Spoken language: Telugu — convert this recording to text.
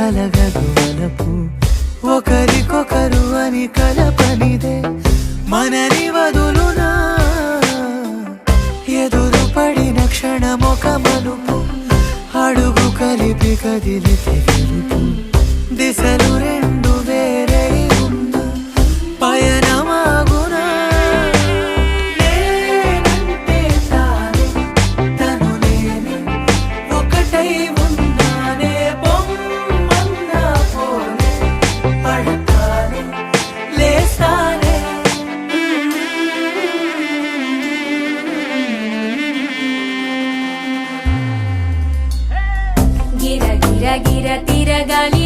కలగదు వలపు ఒకరికొకరు అని కలపనిదే మనని వదులునా ఎదురు పడిన క్షణమొక మలుపు అడుగు కలిపి కదిలితే గెలుపు దిశలు రెండు వేరే ఉన్న పయనమాగునా నేనంటే తానే తను నేనే ఒకటై ఉన్నానే బొమ్మన్నా పోనే పడతానే లేస్తానే గిర గిర గిర తిరగాలి